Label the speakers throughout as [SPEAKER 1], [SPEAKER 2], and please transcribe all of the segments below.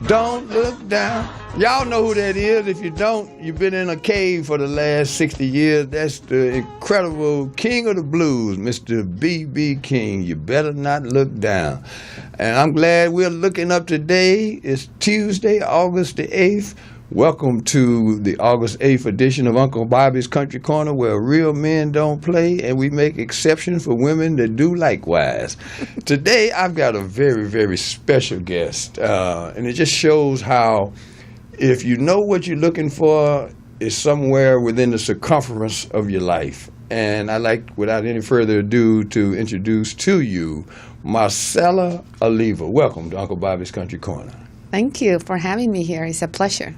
[SPEAKER 1] Don't look down. Y'all know who that is. If you don't, you've been in a cave for the last 60 years. That's the incredible king of the blues, Mr. B.B. King. You better not look down. And I'm glad we're looking up today. It's Tuesday, August the 8th. Welcome to the August 8th edition of Uncle Bobby's Country Corner, where real men don't play and we make exceptions for women that do likewise. Today, I've got a very, very special guest, and it just shows how if you know what you're looking for, it's somewhere within the circumference of your life. And I'd like, without any further ado, to introduce to you Marcela Oliva. Welcome to Uncle Bobby's Country Corner.
[SPEAKER 2] Thank you for having me here. It's a pleasure.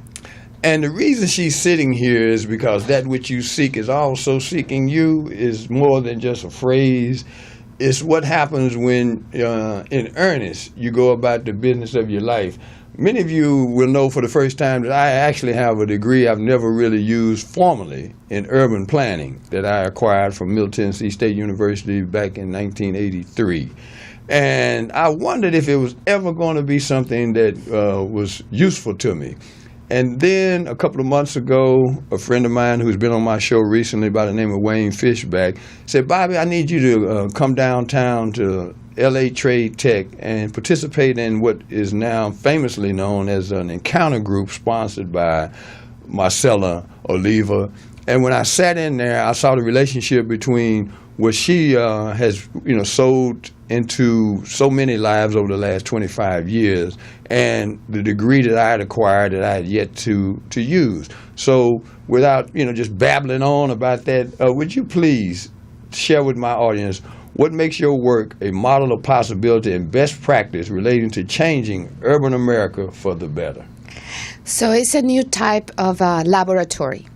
[SPEAKER 1] And the reason she's sitting here is because that which you seek is also seeking you is more than just a phrase. It's what happens when, in earnest, you go about the business of your life. Many of you will know for the first time that I actually have a degree I've never really used formally in urban planning that I acquired from Middle Tennessee State University back in 1983. And I wondered if it was ever going to be something that was useful to me. And then a couple of months ago, a friend of mine who's been on my show recently by the name of Wayne Fishback said, Bobby, I need you to come downtown to LA Trade Tech and participate in what is now famously known as an encounter group sponsored by Marcela Oliva. And when I sat in there, I saw the relationship between what she has, sold into so many lives over the last 25 years and the degree that I had acquired that I had yet to use. So without, just babbling on about that, would you please share with my audience what makes your work a model of possibility and best practice relating to changing urban America for the better?
[SPEAKER 2] So it's a new type of laboratory.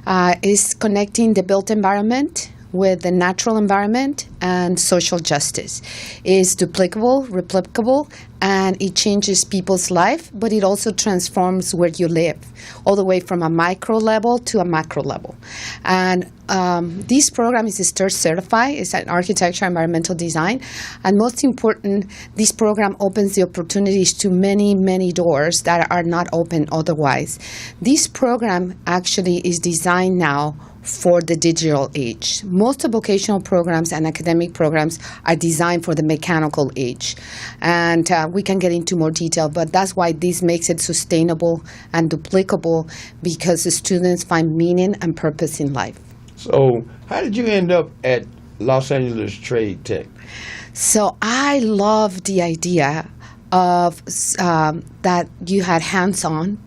[SPEAKER 2] It's connecting the built environment with the natural environment and social justice. It's duplicable, replicable, and it changes people's life, but it also transforms where you live, all the way from a micro level to a macro level. And this program is STIR certified. It's an architecture, environmental design. And most important, this program opens the opportunities to many, many doors that are not open otherwise. This program actually is designed now for the digital age. Most of vocational programs and academic programs are designed for the mechanical age. And we can get into more detail, but that's why this makes it sustainable and duplicable, because the students find meaning and purpose in life.
[SPEAKER 1] So how did you end up at Los Angeles Trade Tech?
[SPEAKER 2] So I love the idea of that you had hands-on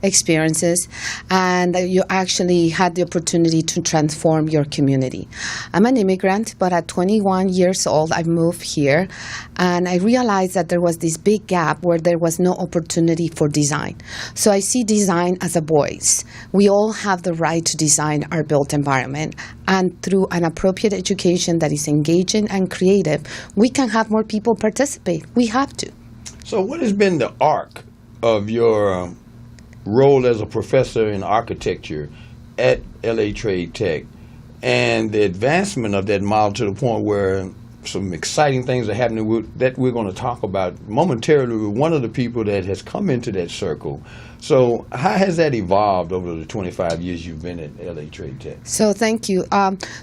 [SPEAKER 2] experiences and you actually had the opportunity to transform your community. I'm an immigrant, but at 21 years old, I moved here and I realized that there was this big gap where there was no opportunity for design. So I see design as a voice. We all have the right to design our built environment, and through an appropriate education that is engaging and creative, we can have more people participate. We have to.
[SPEAKER 1] So what has been the arc of your role as a professor in architecture at LA Trade Tech and the advancement of that model to the point where some exciting things are happening that we're going to talk about momentarily with one of the people that has come into that circle? So how has that evolved over the 25 years you've been at LA Trade Tech?
[SPEAKER 2] So thank you.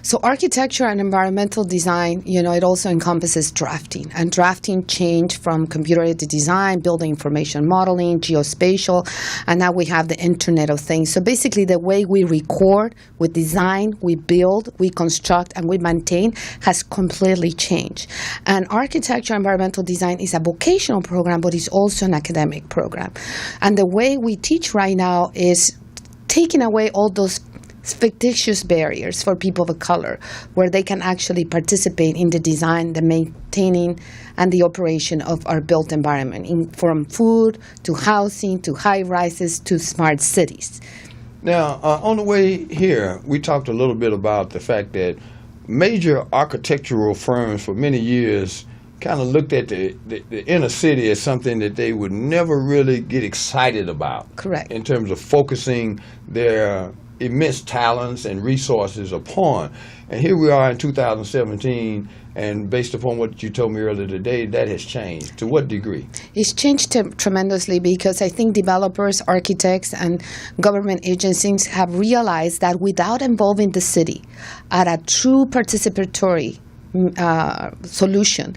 [SPEAKER 2] So architecture and environmental design, it also encompasses drafting. And drafting changed from computer-aided design, building information modeling, geospatial, and now we have the Internet of Things. So basically the way we record, we design, we build, we construct, and we maintain has completely changed. And architecture and environmental design is a vocational program, but it's also an academic program. And the way we teach right now is taking away all those fictitious barriers for people of color, where they can actually participate in the design, the maintaining, and the operation of our built environment, from food to housing to high rises to smart cities.
[SPEAKER 1] Now, on the way here, we talked a little bit about the fact that major architectural firms for many years kind of looked at the inner city as something that they would never really get excited about.
[SPEAKER 2] Correct.
[SPEAKER 1] In terms of focusing their immense talents and resources upon. And here we are in 2017, and based upon what you told me earlier today, that has changed. To what degree?
[SPEAKER 2] It's changed tremendously because I think developers, architects, and government agencies have realized that without involving the city at a true participatory solution,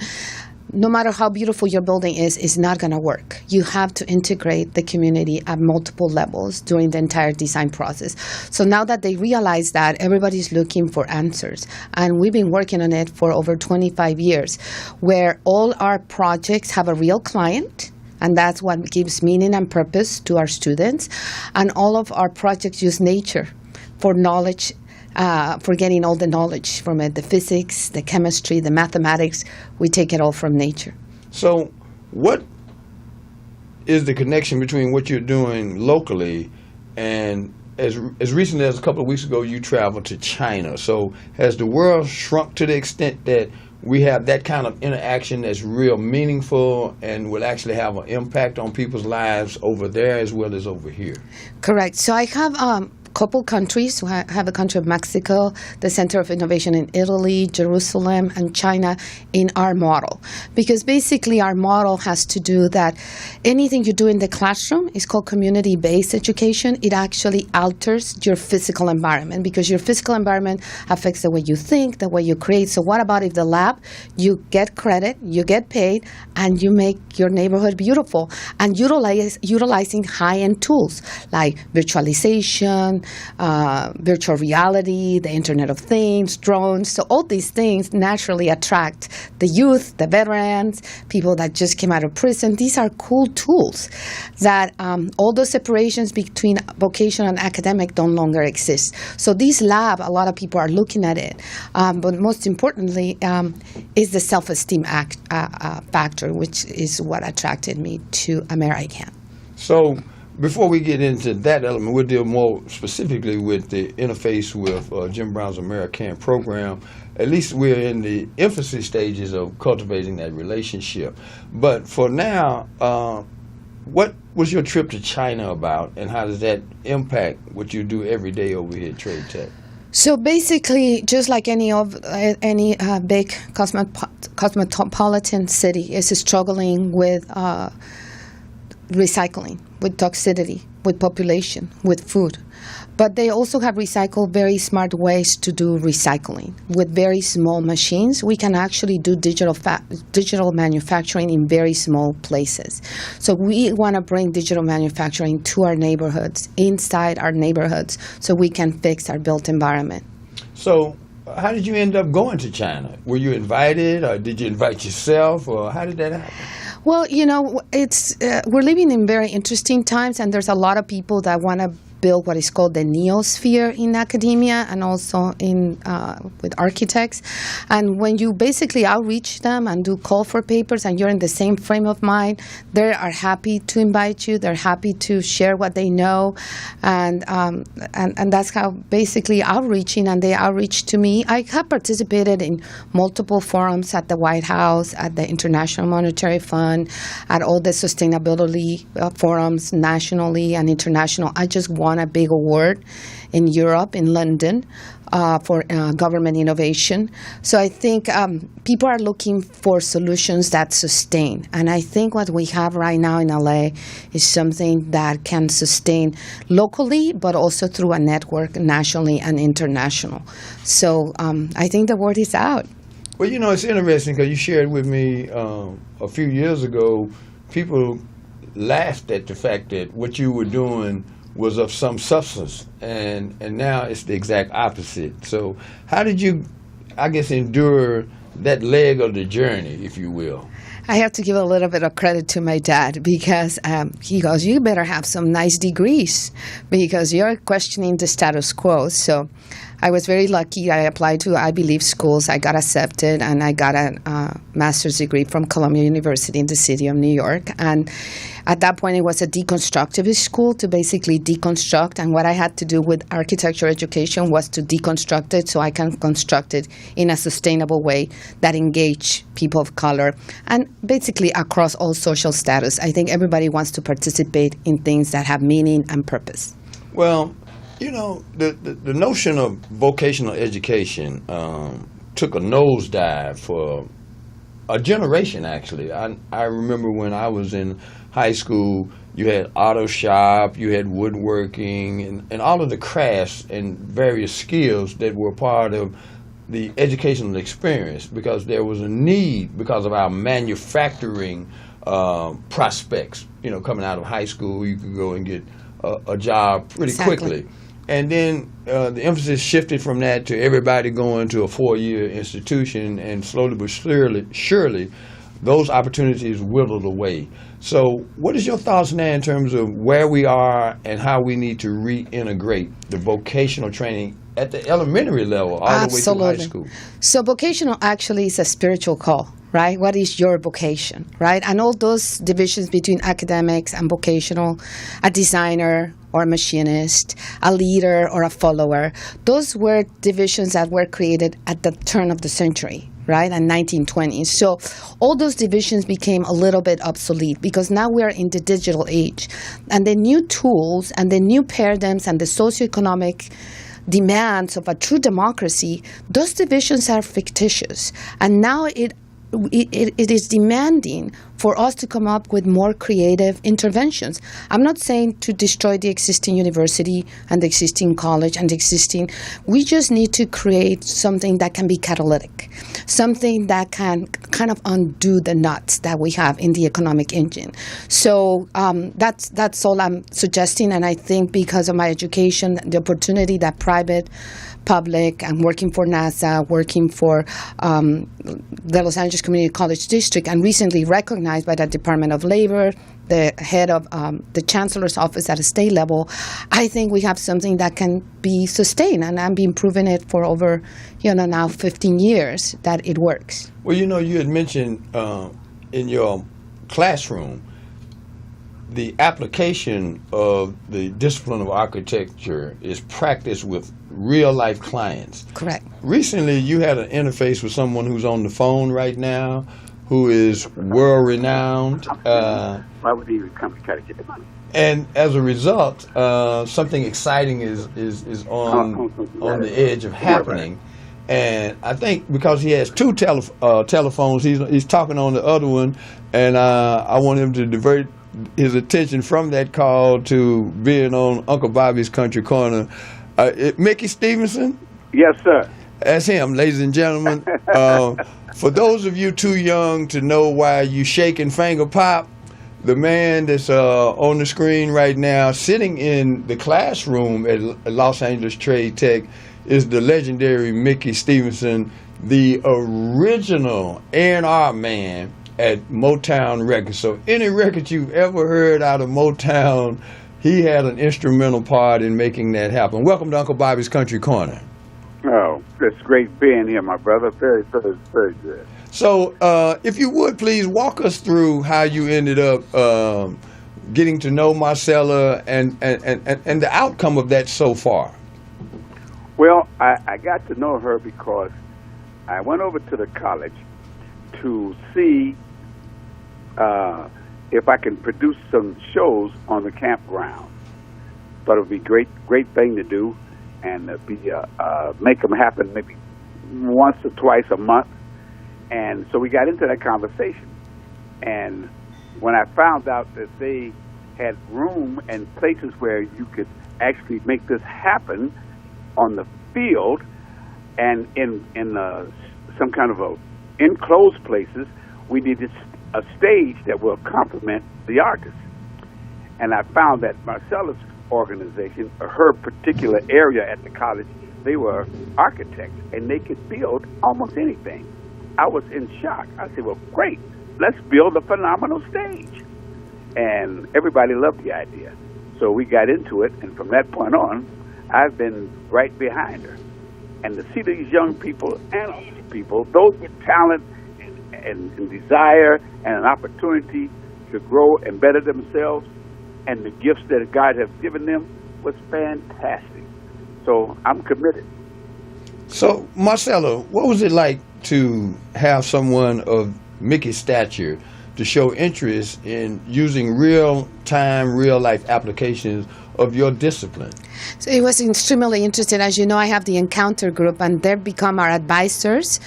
[SPEAKER 2] no matter how beautiful your building is not going to work. You have to integrate the community at multiple levels during the entire design process. So now that they realize that, everybody's looking for answers. And we've been working on it for over 25 years, where all our projects have a real client, and that's what gives meaning and purpose to our students. And all of our projects use nature for knowledge, for getting all the knowledge from it, the physics, the chemistry, the mathematics. We take it all from nature.
[SPEAKER 1] So what is the connection between what you're doing locally and as recently as a couple of weeks ago, you traveled to China. So has the world shrunk to the extent that we have that kind of interaction that's real meaningful and will actually have an impact on people's lives over there as well as over here?
[SPEAKER 2] Correct. So I have couple countries. We have a country of Mexico, the Center of Innovation in Italy, Jerusalem, and China in our model. Because basically our model has to do that anything you do in the classroom is called community-based education. It actually alters your physical environment because your physical environment affects the way you think, the way you create. So what about if the lab, you get credit, you get paid, and you make your neighborhood beautiful and utilizing high-end tools like virtualization, virtual reality, the Internet of Things, drones. So all these things naturally attract the youth, the veterans, people that just came out of prison. These are cool tools that all those separations between vocational and academic don't longer exist. So this lab, a lot of people are looking at it. But most importantly is the self-esteem factor, which is what attracted me to American.
[SPEAKER 1] So before we get into that element, we'll deal more specifically with the interface with Jim Brown's American program. At least we're in the infancy stages of cultivating that relationship. But for now, what was your trip to China about, and how does that impact what you do every day over here at Trade Tech?
[SPEAKER 2] So basically, just like any big cosmopolitan city is struggling with recycling, with toxicity, with population, with food. But they also have recycled very smart ways to do recycling. With very small machines, we can actually do digital manufacturing in very small places. So we want to bring digital manufacturing to our neighborhoods, inside our neighborhoods, so we can fix our built environment.
[SPEAKER 1] So how did you end up going to China? Were you invited, or did you invite yourself, or how did that happen?
[SPEAKER 2] Well, you know, we're living in very interesting times, and there's a lot of people that want to build what is called the neosphere in academia and also with architects. And when you basically outreach them and do call for papers and you're in the same frame of mind, they are happy to invite you. They're happy to share what they know. And that's how basically outreaching, and they outreach to me. I have participated in multiple forums at the White House, at the International Monetary Fund, at all the sustainability forums nationally and international. I just won a big award in Europe, in London, for government innovation. So I think people are looking for solutions that sustain. And I think what we have right now in LA is something that can sustain locally, but also through a network nationally and international. So I think the word is out.
[SPEAKER 1] Well, you know, it's interesting because you shared with me a few years ago, people laughed at the fact that what you were doing was of some substance, and now it's the exact opposite. So how did you, I guess, endure that leg of the journey, if you will?
[SPEAKER 2] I have to give a little bit of credit to my dad because he goes, you better have some nice degrees because you're questioning the status quo. So I was very lucky. I applied to Ivy League schools. I got accepted, and I got a master's degree from Columbia University in the city of New York. And at that point, it was a deconstructivist school to basically deconstruct. And what I had to do with architecture education was to deconstruct it so I can construct it in a sustainable way that engage people of color and basically across all social status. I think everybody wants to participate in things that have meaning and purpose.
[SPEAKER 1] Well, You know, the notion of vocational education took a nosedive for a generation, actually. I remember when I was in high school, you had auto shop, you had woodworking, and all of the crafts and various skills that were part of the educational experience, because there was a need because of our manufacturing prospects. You know, coming out of high school, you could go and get a job pretty quickly. And then the emphasis shifted from that to everybody going to a 4-year institution, and slowly but surely those opportunities whittled away. So what is your thoughts now in terms of where we are and how we need to reintegrate the vocational training at the elementary level all the way through high school?
[SPEAKER 2] So vocational actually is a spiritual call, right? What is your vocation, right? And all those divisions between academics and vocational, a designer or a machinist, a leader or a follower, those were divisions that were created at the turn of the century, right, in 1920s. So all those divisions became a little bit obsolete because now we are in the digital age. And the new tools and the new paradigms and the socioeconomic demands of a true democracy, those divisions are fictitious. And now it is demanding for us to come up with more creative interventions. I'm not saying to destroy the existing university and the existing college and the existing. We just need to create something that can be catalytic, something that can kind of undo the nuts that we have in the economic engine. So that's all I'm suggesting. And I think because of my education, the opportunity that private, public, and working for NASA, working for the Los Angeles Community College District, and recently recognized by the Department of Labor, the head of the Chancellor's office at a state level, I think we have something that can be sustained, and I've been proving it for over, now 15 years that it works.
[SPEAKER 1] Well, you had mentioned in your classroom the application of the discipline of architecture is practiced with real-life clients.
[SPEAKER 2] Correct.
[SPEAKER 1] Recently, you had an interface with someone who's on the phone right now who is world-renowned.
[SPEAKER 3] Why would he come to try to get the money?
[SPEAKER 1] And as a result, something exciting is on the edge of happening. And I think because he has two telephones, he's talking on the other one, and I want him to divert his attention from that call to being on Uncle Bobby's Country Corner. Mickey Stevenson?
[SPEAKER 3] Yes, sir.
[SPEAKER 1] That's him, ladies and gentlemen. For those of you too young to know why you shake and finger pop, the man that's on the screen right now, sitting in the classroom at Los Angeles Trade Tech, is the legendary Mickey Stevenson, the original A&R man at Motown Records. So any record you've ever heard out of Motown, he had an instrumental part in making that happen. Welcome to Uncle Bobby's Country Corner.
[SPEAKER 3] Oh, it's great being here, my brother. Very, very, very good.
[SPEAKER 1] So if you would, please walk us through how you ended up getting to know Marcela and the outcome of that so far.
[SPEAKER 3] Well, I got to know her because I went over to the college to see if I can produce some shows on the campground. Thought it would be a great thing to do, and make them happen maybe once or twice a month. And so we got into that conversation. And when I found out that they had room and places where you could actually make this happen on the field and in some kind of enclosed places, we needed a stage that will complement the artists. And I found that Marcela's organization, her particular area at the college, they were architects and they could build almost anything. I was in shock. I said, well, great, let's build a phenomenal stage. And everybody loved the idea. So we got into it, and from that point on, I've been right behind her. And to see these young people and older people, those with talent and desire and an opportunity to grow and better themselves, and the gifts that God has given them, was fantastic. So I'm committed.
[SPEAKER 1] So, Marcela, what was it like to have someone of Mickey's stature to show interest in using real-time, real-life applications of your discipline?
[SPEAKER 2] So it was extremely interesting. As you know, I have the Encounter group, and they've become our advisors,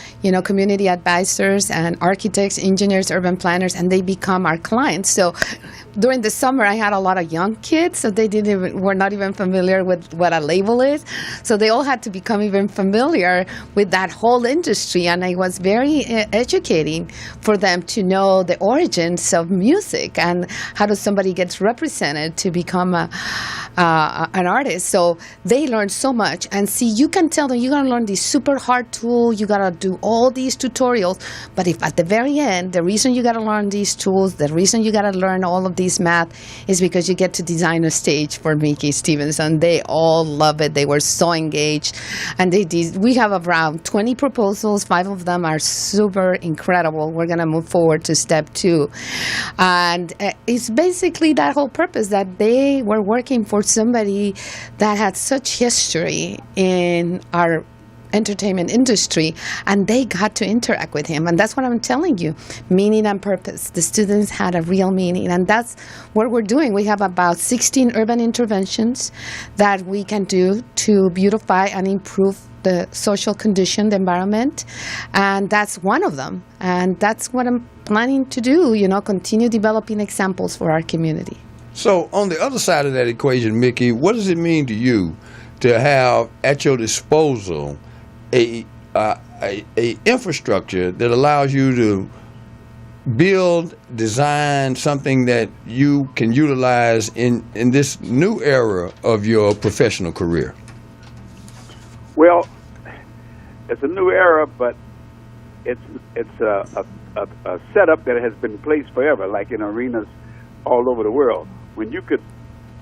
[SPEAKER 2] community advisors and architects, engineers, urban planners, and they become our clients. So during the summer, I had a lot of young kids, so they were not even familiar with what a label is. So they all had to become even familiar with that whole industry, and it was very educating for them to know the origins of music and how does somebody gets represented to become an artist. So they learned so much. And see, you can tell them, you got to learn this super hard tool, you got to do all these tutorials, but if at the very end, the reason you got to learn these tools, the reason you got to learn all of these math is because you get to design a stage for Mickey Stevenson. They all love it. They were so engaged. And we have around 20 proposals. 5 of them are super incredible. We're going to move forward to step 2. And it's basically that whole purpose, that they were working for somebody that had such history in our entertainment industry, and they got to interact with him. And that's what I'm telling you, meaning and purpose. The students had a real meaning, and that's what we're doing. We have about 16 urban interventions that we can do to beautify and improve the social condition, the environment, and that's one of them. And that's what I'm planning to do, continue developing examples for our community.
[SPEAKER 1] So on the other side of that equation, Mickey, what does it mean to you to have at your disposal a infrastructure that allows you to build, design something that you can utilize in this new era of your professional career?
[SPEAKER 3] Well, it's a new era, but it's a setup that has been in place forever, like in arenas all over the world. When you could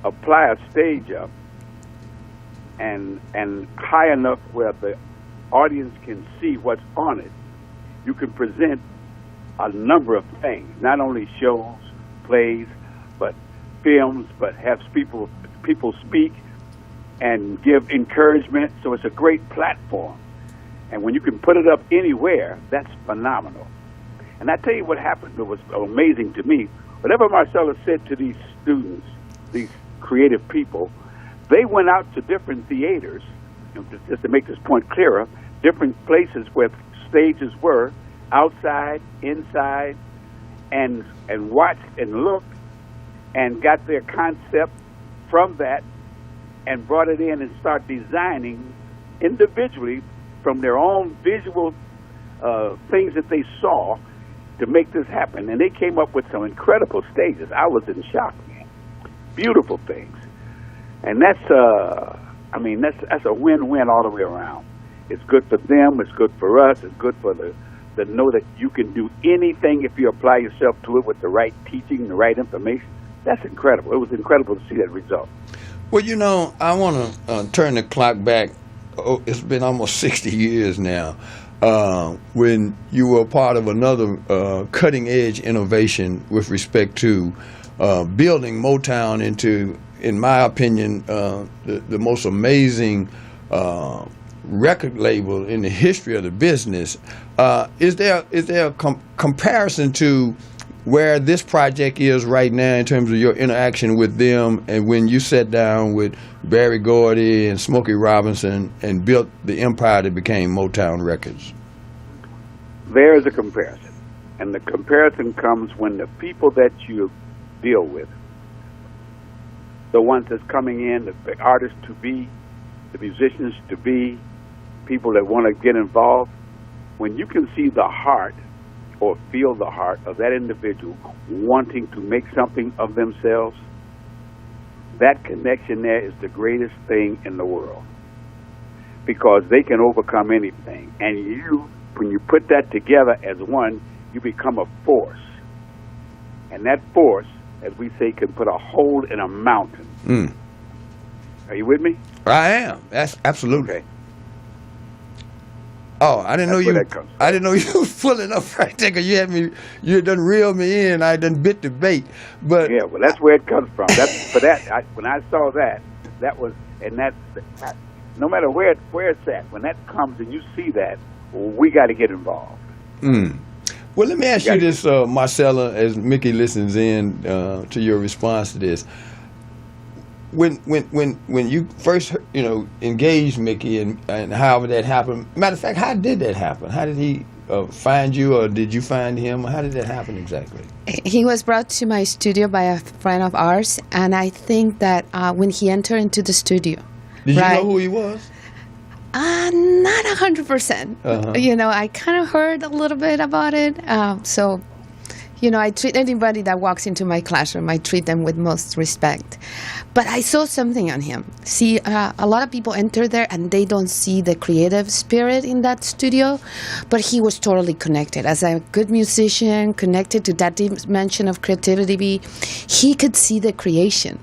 [SPEAKER 3] apply a stage up and high enough where the audience can see what's on it, you can present a number of things, not only shows, plays, but films, but have people speak and give encouragement. So it's a great platform. And when you can put it up anywhere, that's phenomenal. And I tell you what happened that was amazing to me. Whatever Marcela said to these students, these creative people, they went out to different theaters, just to make this point clearer, different places where stages were, outside, inside, and watched and looked and got their concept from that and brought it in and start designing individually from their own visual things that they saw to make this happen. And they came up with some incredible stages. I was in shock, man. Beautiful things. And that's a win-win all the way around. It's good for them, it's good for us, it's good for the know that you can do anything if you apply yourself to it with the right teaching, the right information. That's incredible. It was incredible to see that result.
[SPEAKER 1] Well, I want to turn the clock back. Oh, it's been almost 60 years now. When you were part of another cutting-edge innovation with respect to building Motown into, in my opinion, the most amazing record label in the history of the business. Is there a comparison to where this project is right now in terms of your interaction with them and when you sat down with Berry Gordy and Smokey Robinson and built the empire that became Motown Records?
[SPEAKER 3] There is a comparison. And the comparison comes when the people that you deal with, the ones that's coming in, the artists to be, the musicians to be, people that want to get involved, when you can see the heart or feel the heart of that individual wanting to make something of themselves, that connection there is the greatest thing in the world, because they can overcome anything. And you, when you put that together as one, you become a force. And that force, as we say, can put a hole in a mountain.
[SPEAKER 1] Mm.
[SPEAKER 3] Are you with me?
[SPEAKER 1] I am. That's absolutely.
[SPEAKER 3] Okay.
[SPEAKER 1] Oh, I didn't know you. I didn't know you was pulling up right there. 'Cause you done reeled me in. I done bit the bait. But
[SPEAKER 3] yeah, well, that's where it comes from. When I saw that was, and that no matter where it's at, when that comes and you see that, we got to get involved.
[SPEAKER 1] Mm. Well, let me ask you this, Marcela, as Mickey listens in to your response to this. when you first engaged Mickey and however that happened. Matter of fact, how did that happen? How did he find you, or did you find him? How did that happen exactly?
[SPEAKER 2] He was brought to my studio by a friend of ours, and I think that when he entered into the studio,
[SPEAKER 1] did you know who he was?
[SPEAKER 2] Not 100%. I kind of heard a little bit about it. So, I treat anybody that walks into my classroom, I treat them with most respect. But I saw something on him. See, a lot of people enter there and they don't see the creative spirit in that studio, but he was totally connected. As a good musician, connected to that dimension of creativity, he could see the creation.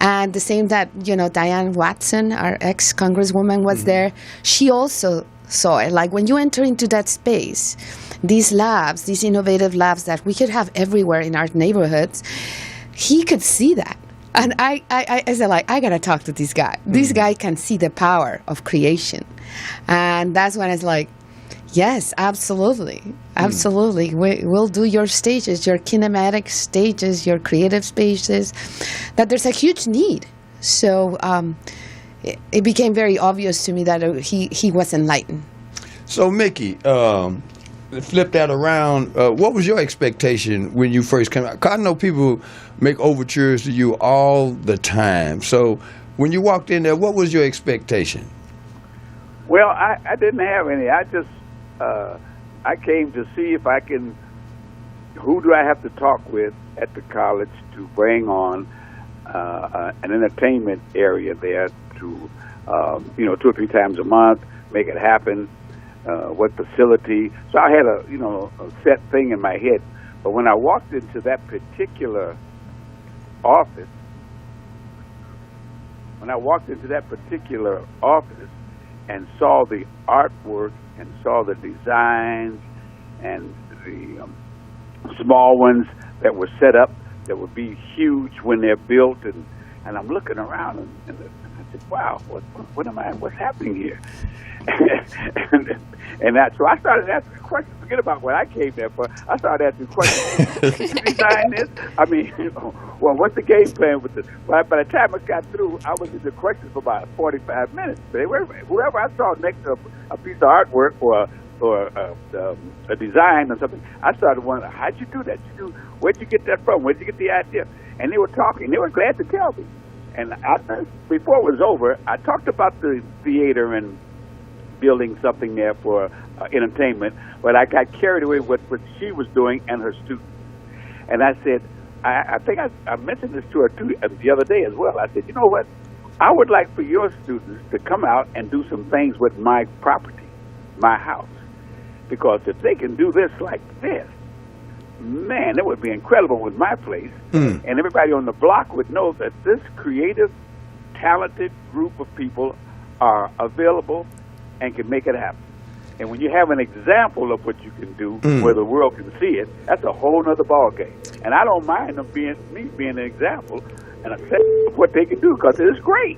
[SPEAKER 2] And the same that, Diane Watson, our ex-congresswoman, was there. She also saw it. Like when you enter into that space, these labs, these innovative labs that we could have everywhere in our neighborhoods, he could see that. And I said, I got to talk to this guy. This guy can see the power of creation. And that's when it's like, yes, absolutely. Absolutely. We'll do your stages, your kinematic stages, your creative spaces, that there's a huge need. So it became very obvious to me that he was enlightened.
[SPEAKER 1] So, Mickey, flip that around. What was your expectation when you first came out? 'Cause I know people make overtures to you all the time. So when you walked in there, what was your expectation?
[SPEAKER 3] Well, I didn't have any. I just I came to see if I can. Who do I have to talk with at the college to bring on an entertainment area there to 2 or 3 times a month, make it happen. What facility? So I had a set thing in my head. But when I walked into that particular office, and saw the artwork and saw the designs and the small ones that were set up that would be huge when they're built, and I'm looking around and I said, wow, what's happening here? So I started asking questions. Forget about what I came there for. I started asking questions. Did you design this? I mean, well, what's the game plan with this? By the time I got through, I was in the questions for about 45 minutes. Whoever I saw next to a piece of artwork or a design or something, I started wondering, how'd you do that? Where'd you get that from? Where'd you get the idea? And they were talking. They were glad to tell me. And before it was over, I talked about the theater and building something there for entertainment, but I got carried away with what she was doing and her students. And I said, I think I mentioned this to her too the other day as well. I said, you know what? I would like for your students to come out and do some things with my property, my house. Because if they can do this like this, man, it would be incredible with my place. And everybody on the block would know that this creative, talented group of people are available and can make it happen. And when you have an example of what you can do where the world can see it, that's a whole other ballgame. And I don't mind them being an example and a set of what they can do, because it is great.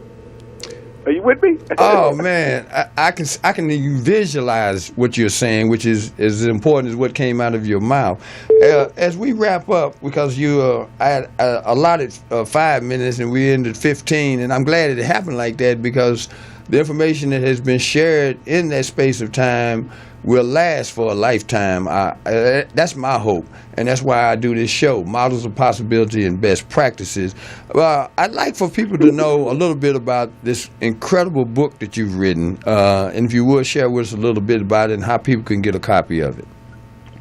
[SPEAKER 3] Are you with me?
[SPEAKER 1] Oh man, I can even visualize what you're saying, which is as important as what came out of your mouth. As we wrap up, because I had allotted 5 minutes and we ended 15, and I'm glad it happened like that, because the information that has been shared in that space of time will last for a lifetime. That's my hope, and that's why I do this show, Models of Possibility and Best Practices. I'd like for people to know a little bit about this incredible book that you've written, and if you would share with us a little bit about it and how people can get a copy of it.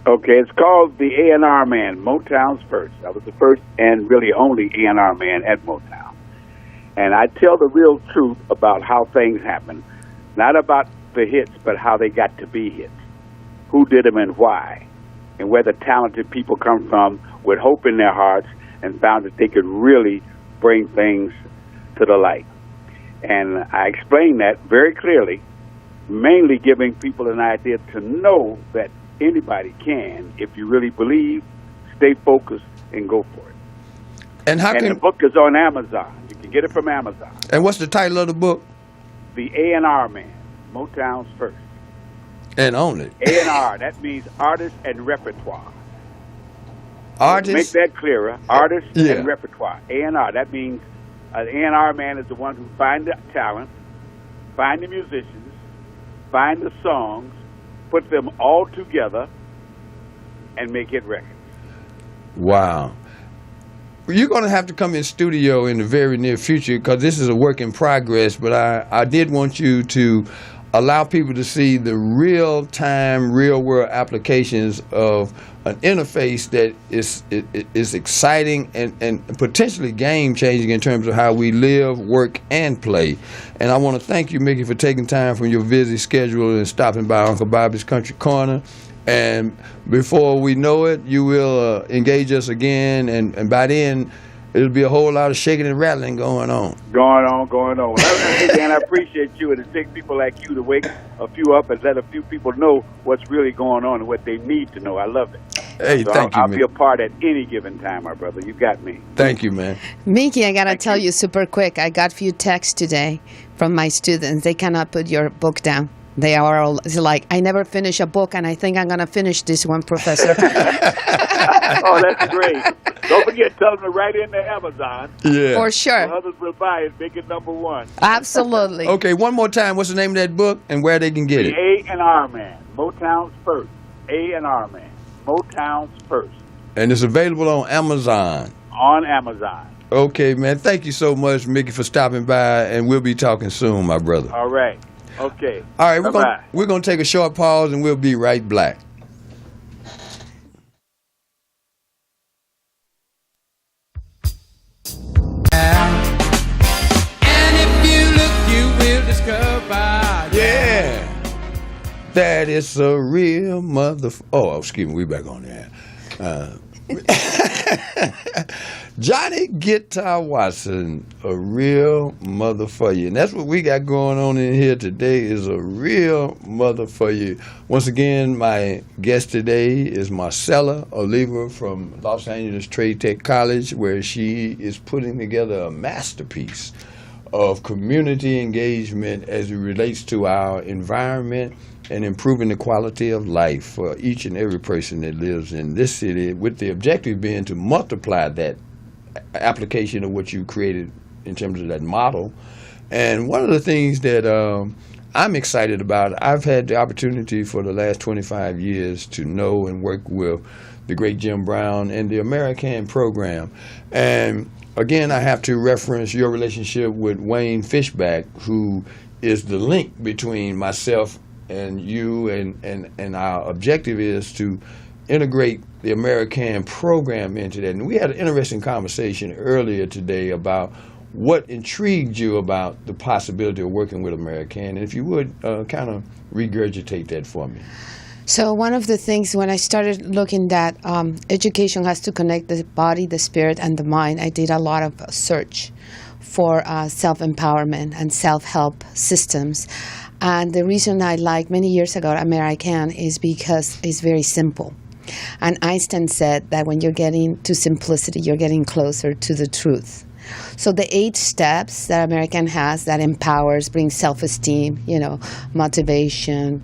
[SPEAKER 3] Okay, it's called The A&R Man, Motown's First. I was the first and really only A&R man at Motown. And I tell the real truth about how things happen, not about the hits, but how they got to be hits, who did them and why, and where the talented people come from with hope in their hearts and found that they could really bring things to the light. And I explain that very clearly, mainly giving people an idea to know that anybody can, if you really believe, stay focused, and go for it.
[SPEAKER 1] And
[SPEAKER 3] the book is on Amazon. You can get it from Amazon.
[SPEAKER 1] And what's the title of the book?
[SPEAKER 3] The A&R Man, Motown's First.
[SPEAKER 1] And only.
[SPEAKER 3] A&R, that means artist and repertoire.
[SPEAKER 1] Artist?
[SPEAKER 3] Make that clearer. Artist and repertoire. A&R, that means An A&R man is the one who finds the talent, find the musicians, find the songs, put them all together, and make it records.
[SPEAKER 1] Wow. You're going to have to come in studio in the very near future because this is a work in progress, but I did want you to allow people to see the real-time, real-world applications of an interface that is exciting and potentially game-changing in terms of how we live, work, and play. And I want to thank you, Mickey, for taking time from your busy schedule and stopping by Uncle Bobby's Country Corner. And before we know it, you will engage us again, and by then, it'll be a whole lot of shaking and rattling going on.
[SPEAKER 3] Going on. And I appreciate you, and it takes people like you to wake a few up and let a few people know what's really going on and what they need to know. I love it.
[SPEAKER 1] Hey,
[SPEAKER 3] so
[SPEAKER 1] thank you,
[SPEAKER 3] I'll
[SPEAKER 1] Mickey.
[SPEAKER 3] be a part at any given time, my brother. You got me.
[SPEAKER 1] Thank you, man.
[SPEAKER 2] Mickey, I got to tell you super quick, I got a few texts today from my students. They cannot put your book down. They are all like, I never finish a book, and I think I'm going to finish this one, Professor.
[SPEAKER 3] Oh, that's great. Don't forget, tell them to write into Amazon.
[SPEAKER 1] Yeah.
[SPEAKER 2] For sure.
[SPEAKER 3] So others will buy it, make it number one.
[SPEAKER 2] Absolutely.
[SPEAKER 1] Okay, one more time. What's the name of that book and where they can get it?
[SPEAKER 3] A&R Man, Motown's first. A&R Man, Motown's first.
[SPEAKER 1] And it's available on Amazon.
[SPEAKER 3] On Amazon.
[SPEAKER 1] Okay, man. Thank you so much, Mickey, for stopping by, and we'll be talking soon, my brother.
[SPEAKER 3] All right. Okay.
[SPEAKER 1] All right,
[SPEAKER 3] Bye-bye.
[SPEAKER 1] we're gonna take a short pause, and we'll be right back.
[SPEAKER 4] And if you look, you will discover.
[SPEAKER 1] Yeah, that is a real Oh, excuse me, we back on there. Johnny Guitar Watson, a real mother for you. And that's what we got going on in here today, is a real mother for you. Once again, my guest today is Marcela Oliva from Los Angeles Trade Tech College, where she is putting together a masterpiece of community engagement as it relates to our environment and improving the quality of life for each and every person that lives in this city, with the objective being to multiply that application of what you created in terms of that model. And one of the things that I'm excited about, I've had the opportunity for the last 25 years to know and work with the great Jim Brown and the American program. And again, I have to reference your relationship with Wayne Fishback, who is the link between myself and you, and our objective is to integrate the American program into that. And we had an interesting conversation earlier today about what intrigued you about the possibility of working with American. And if you would kind of regurgitate that for me.
[SPEAKER 2] So one of the things when I started looking at education has to connect the body, the spirit, and the mind, I did a lot of search for self-empowerment and self-help systems. And the reason I like many years ago American is because it's very simple. And Einstein said that when you're getting to simplicity, you're getting closer to the truth. So the 8 steps that American has that empowers, brings self-esteem, motivation,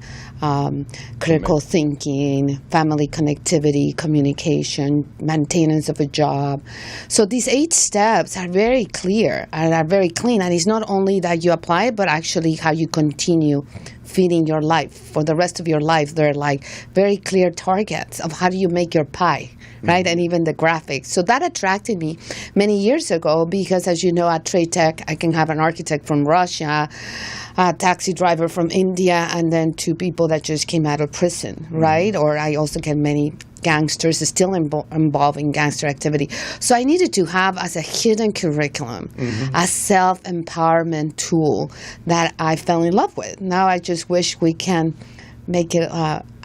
[SPEAKER 2] critical thinking, family connectivity, communication, maintenance of a job. So these 8 steps are very clear and are very clean. And it's not only that you apply it, but actually how you continue feeding your life. For the rest of your life, they're like very clear targets of how do you make your pie, right? And even the graphics. So that attracted me many years ago because, as you know, at Trade Tech, I can have an architect from Russia, a taxi driver from India, and then 2 people that just came out of prison, right? Or I also get many gangsters still involved in gangster activity. So I needed to have as a hidden curriculum a self-empowerment tool that I fell in love with. Now I just wish we can make it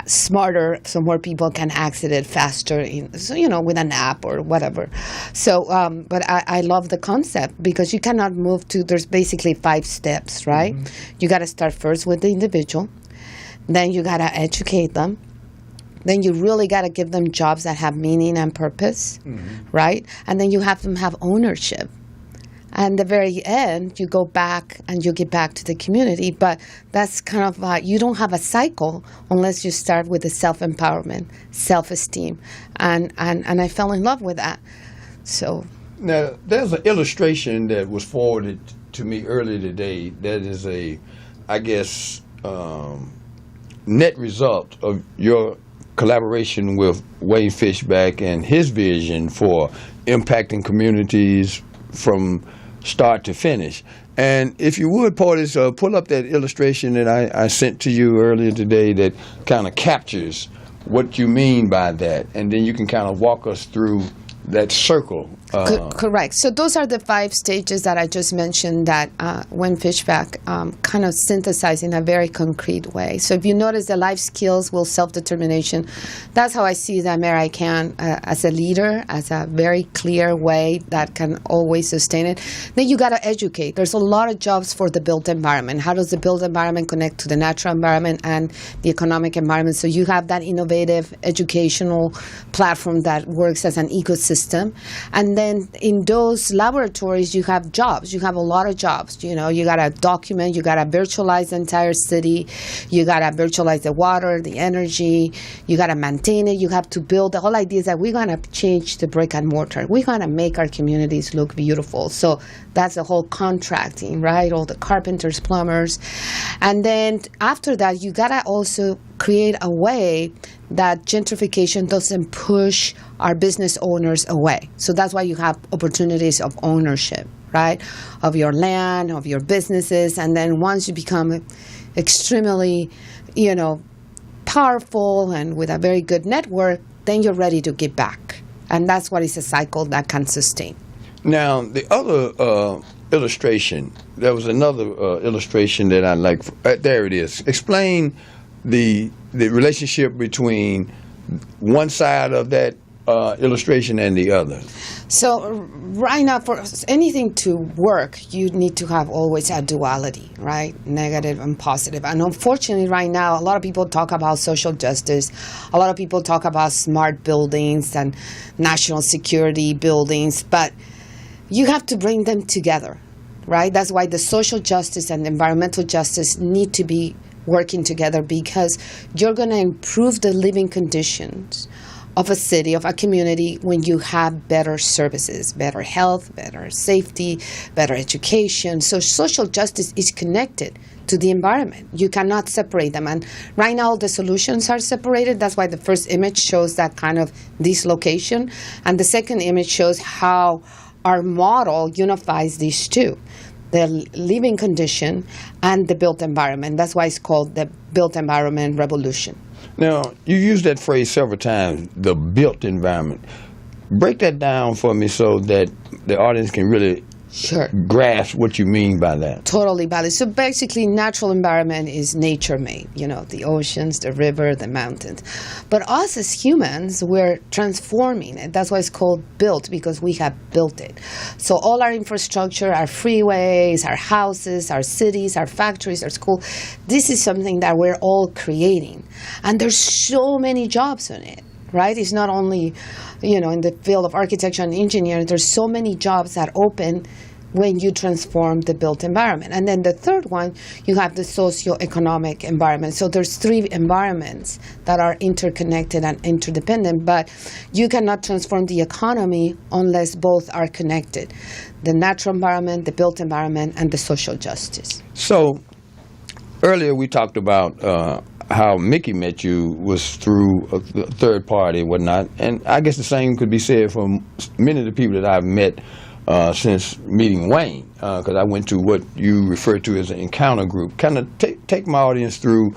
[SPEAKER 2] smarter so more people can access it faster, with an app or whatever. So, but I love the concept because you cannot move to, there's basically 5 steps, right? You got to start first with the individual. Then you got to educate them. Then you really got to give them jobs that have meaning and purpose, right? And then you have them have ownership. And the very end, you go back and you get back to the community. But that's kind of, you don't have a cycle unless you start with the self-empowerment, self-esteem. And I fell in love with that. So
[SPEAKER 1] Now, there's an illustration that was forwarded to me earlier today that is I guess, net result of your collaboration with Wayne Fishback and his vision for impacting communities from start to finish. And if you would, Portis, pull up that illustration that I sent to you earlier today that kind of captures what you mean by that, and then you can kind of walk us through that circle.
[SPEAKER 2] Correct. So those are the 5 stages that I just mentioned that Wayne Fishback kind of synthesized in a very concrete way. So if you notice the life skills, will self-determination, that's how I see the American as a leader, as a very clear way that can always sustain it. Then you got to educate. There's a lot of jobs for the built environment. How does the built environment connect to the natural environment and the economic environment? So you have that innovative educational platform that works as an ecosystem. And then in those laboratories, you have jobs. You have a lot of jobs. You know, you got to document, you got to virtualize the entire city, you got to virtualize the water, the energy, you got to maintain it, you have to build. The whole idea is that we're going to change the brick and mortar. We're going to make our communities look beautiful. So that's the whole contracting, right? All the carpenters, plumbers. And then after that, you got to also create a way that gentrification doesn't push our business owners away. So that's why you have opportunities of ownership, right? Of your land, of your businesses. And then once you become extremely, powerful and with a very good network, then you're ready to give back. And that's what is a cycle that can sustain.
[SPEAKER 1] Now, the other illustration, there was another illustration that I like. There it is. Explain the relationship between one side of that illustration and the other.
[SPEAKER 2] So right now, for anything to work, you need to have always a duality, right? Negative and positive. And unfortunately, right now, a lot of people talk about social justice. A lot of people talk about smart buildings and national security buildings, but you have to bring them together, right? That's why the social justice and environmental justice need to be working together, because you're going to improve the living conditions of a city, of a community, when you have better services, better health, better safety, better education. So social justice is connected to the environment. You cannot separate them. And right now, the solutions are separated. That's why the first image shows that kind of dislocation. And the second image shows how our model unifies these two, the living condition and the built environment. That's why it's called the built environment revolution.
[SPEAKER 1] Now, you used that phrase several times, the built environment. Break that down for me so that the audience can really grasp what you mean by that.
[SPEAKER 2] Totally valid. So basically, natural environment is nature-made, the oceans, the river, the mountains. But us as humans, we're transforming it. That's why it's called built, because we have built it. So all our infrastructure, our freeways, our houses, our cities, our factories, our schools, this is something that we're all creating. And there's so many jobs in it. Right? It's not only, in the field of architecture and engineering, there's so many jobs that open when you transform the built environment. And then the third one, you have the socio-economic environment. So there's 3 environments that are interconnected and interdependent, but you cannot transform the economy unless both are connected. The natural environment, the built environment, and the social justice.
[SPEAKER 1] So earlier we talked about how Mickey met you was through a third party and whatnot. And I guess the same could be said for many of the people that I've met since meeting Wayne, because I went to what you refer to as an encounter group. Kind of take my audience through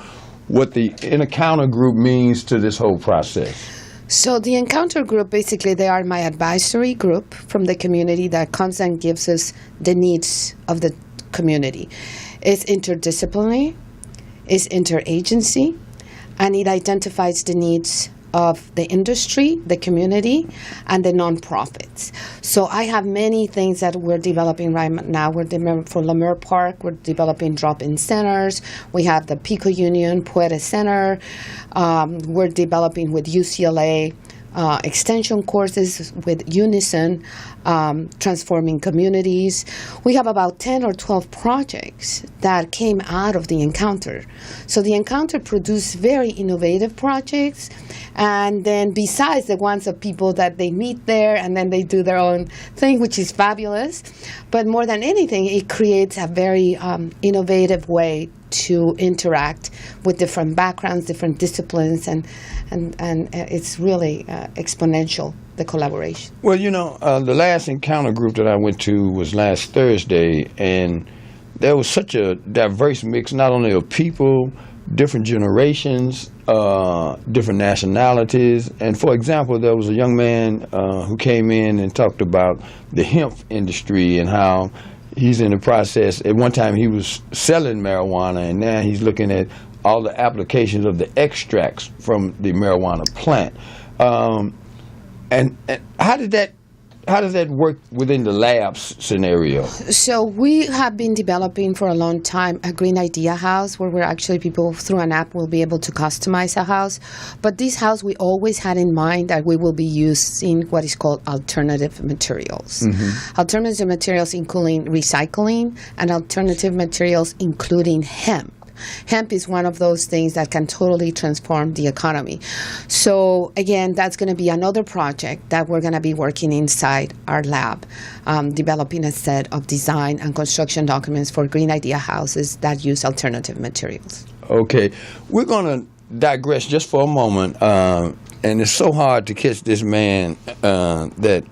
[SPEAKER 1] what the encounter group means to this whole process.
[SPEAKER 2] So the encounter group, basically, they are my advisory group from the community that comes and gives us the needs of the community. It's interdisciplinary. Is interagency, and it identifies the needs of the industry, the community, and the nonprofits. So I have many things that we're developing right now. We're for Lemur Park, we're developing drop-in centers. We have the Pico Union Puerto Center. We're developing with UCLA extension courses with Unison, transforming communities. We have about 10 or 12 projects that came out of the encounter. So the encounter produced very innovative projects, and then besides the ones of people that they meet there and then they do their own thing, which is fabulous. But more than anything, it creates a very innovative way to interact with different backgrounds, different disciplines, and it's really exponential, the collaboration.
[SPEAKER 1] Well, the last encounter group that I went to was last Thursday, and there was such a diverse mix, not only of people, different generations, different nationalities. And for example, there was a young man who came in and talked about the hemp industry and how he's in the process. At one time he was selling marijuana, and now he's looking at all the applications of the extracts from the marijuana plant. And how does that work within the labs scenario?
[SPEAKER 2] So we have been developing for a long time a green idea house where we're actually people through an app will be able to customize a house. But this house we always had in mind that we will be using what is called alternative materials. Mm-hmm. Alternative materials including recycling and alternative materials including hemp. Hemp is one of those things that can totally transform the economy. So again, that's going to be another project that we're going to be working inside our lab, developing a set of design and construction documents for green idea houses that use alternative materials.
[SPEAKER 1] Okay, we're going to digress just for a moment, and it's so hard to catch this man that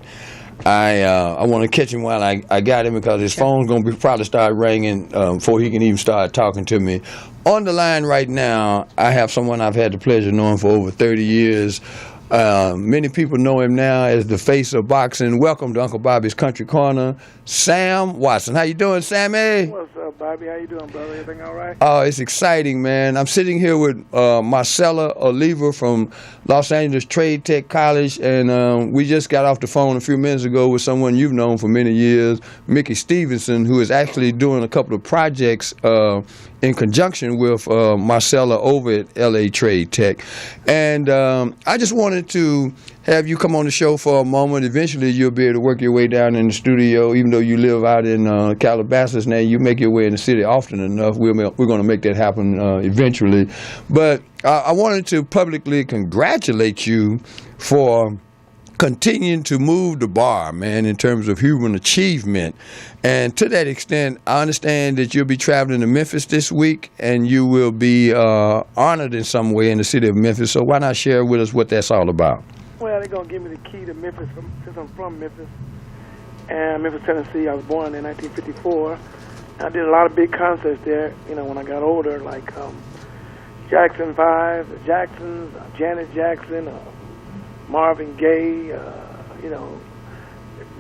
[SPEAKER 1] I want to catch him while I got him, because his phone's going to probably start ringing before he can even start talking to me. On the line right now, I have someone I've had the pleasure of knowing for over 30 years. Many people know him now as the face of boxing. Welcome to Uncle Bobby's Country Corner, Sam Watson. How you doing, Sammy?
[SPEAKER 5] What's up, Bobby? How you doing, brother? Everything all right?
[SPEAKER 1] Oh, it's exciting, man. I'm sitting here with Marcela, Oliva from Los Angeles Trade Tech College, and we just got off the phone a few minutes ago with someone you've known for many years, Mickey Stevenson, who is actually doing a couple of projects in conjunction with Marcela over at LA Trade Tech. And I just wanted to have you come on the show for a moment. Eventually, you'll be able to work your way down in the studio, even though you live out in Calabasas now. You make your way in the city often enough. We're going to make that happen eventually. But I wanted to publicly congratulate you for continuing to move the bar, man, in terms of human achievement. And to that extent, I understand that you'll be traveling to Memphis this week, and you will be honored in some way in the city of Memphis. So why not share with us what that's all about?
[SPEAKER 5] Well, they're going to give me the key to Memphis since I'm from Memphis. And Memphis, Tennessee, I was born in 1954. I did a lot of big concerts there, when I got older, like Jackson 5, the Jacksons, Janet Jackson, Marvin Gaye,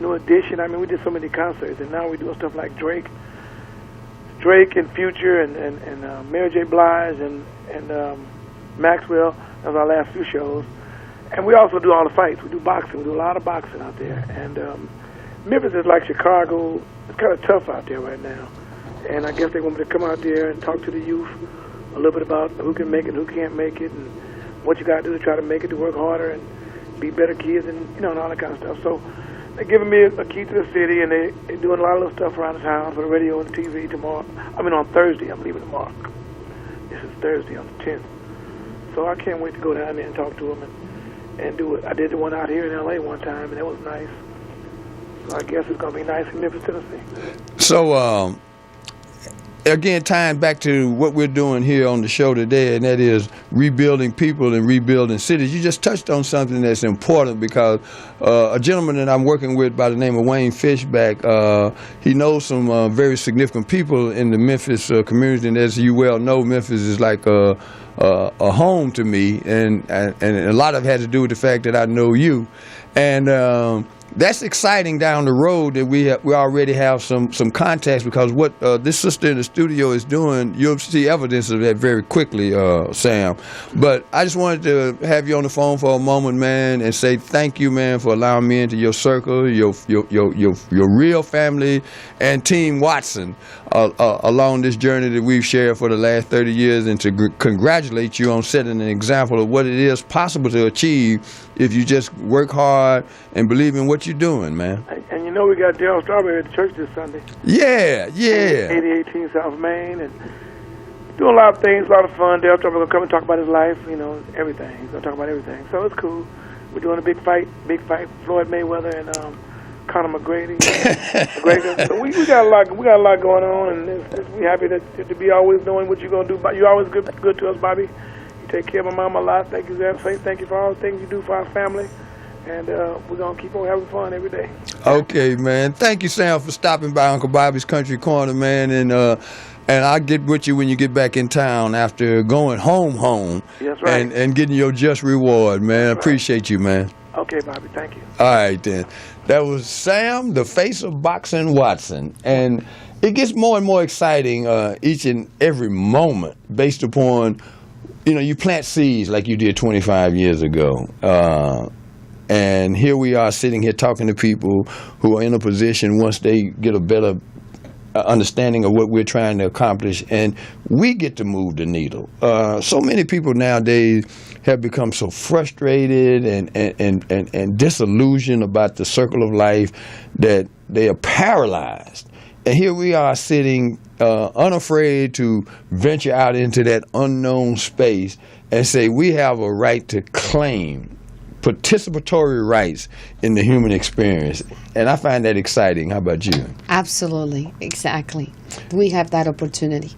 [SPEAKER 5] New Edition. I mean, we did so many concerts, and now we're doing stuff like Drake and Future and Mary J. Blige and Maxwell. That was our last few shows. And we also do all the fights. We do boxing. We do a lot of boxing out there. And Memphis is like Chicago. It's kind of tough out there right now. And I guess they want me to come out there and talk to the youth a little bit about who can make it, who can't make it, and what you got to do to try to make it, to work harder and be better kids, and and all that kind of stuff. So they're giving me a key to the city, and they're doing a lot of little stuff around the town for the radio and the TV tomorrow. On Thursday. I'm leaving tomorrow. This is Thursday on the 10th. So I can't wait to go down there and talk to them and do it. I did the one out here in L.A. one time, and it was nice. So I guess it's going to be nice in Memphis, Tennessee.
[SPEAKER 1] So, again, tying back to what we're doing here on the show today, and that is rebuilding people and rebuilding cities. You just touched on something that's important, because a gentleman that I'm working with by the name of Wayne Fishback, he knows some very significant people in the Memphis community, and as you well know, Memphis is like a home to me, and a lot of it had to do with the fact that I know you. And that's exciting down the road that we already have some contacts, because what this sister in the studio is doing, you'll see evidence of that very quickly, Sam. But I just wanted to have you on the phone for a moment, man, and say thank you, man, for allowing me into your circle, your real family, and Team Watson along this journey that we've shared for the last 30 years, and to congratulate you on setting an example of what it is possible to achieve if you just work hard and believe in what you're doing, man.
[SPEAKER 5] And you know we got Daryl Strawberry at the church this Sunday.
[SPEAKER 1] Yeah.
[SPEAKER 5] 8018 South Main, and doing a lot of things, a lot of fun. Daryl Strawberry will come and talk about his life, everything. He's going to talk about everything. So it's cool. We're doing a big fight, Floyd Mayweather and Conor McGregor. So we got a lot going on, and we're happy to be always knowing what you're going to do. You're always good to us, Bobby. You take care of my mama a lot. Thank you, Zach. Thank you for all the things you do for our family. And we're going to keep on having fun every day. Okay,
[SPEAKER 1] man. Thank you, Sam, for stopping by Uncle Bobby's Country Corner, man. And I'll get with you when you get back in town after going home.
[SPEAKER 5] That's right.
[SPEAKER 1] And getting your just reward, man.
[SPEAKER 5] That's
[SPEAKER 1] Appreciate you, man.
[SPEAKER 5] Okay, Bobby. Thank you.
[SPEAKER 1] All right, then. That was Sam, the face of boxing, Watson. And it gets more and more exciting each and every moment based upon, you plant seeds like you did 25 years ago. And here we are sitting here talking to people who are in a position, once they get a better understanding of what we're trying to accomplish, and we get to move the needle. So many people nowadays have become so frustrated and disillusioned about the circle of life that they are paralyzed. And here we are sitting unafraid to venture out into that unknown space and say we have a right to claim participatory rights in the human experience. And I find that exciting. How about you?
[SPEAKER 2] Absolutely. Exactly. We have that opportunity.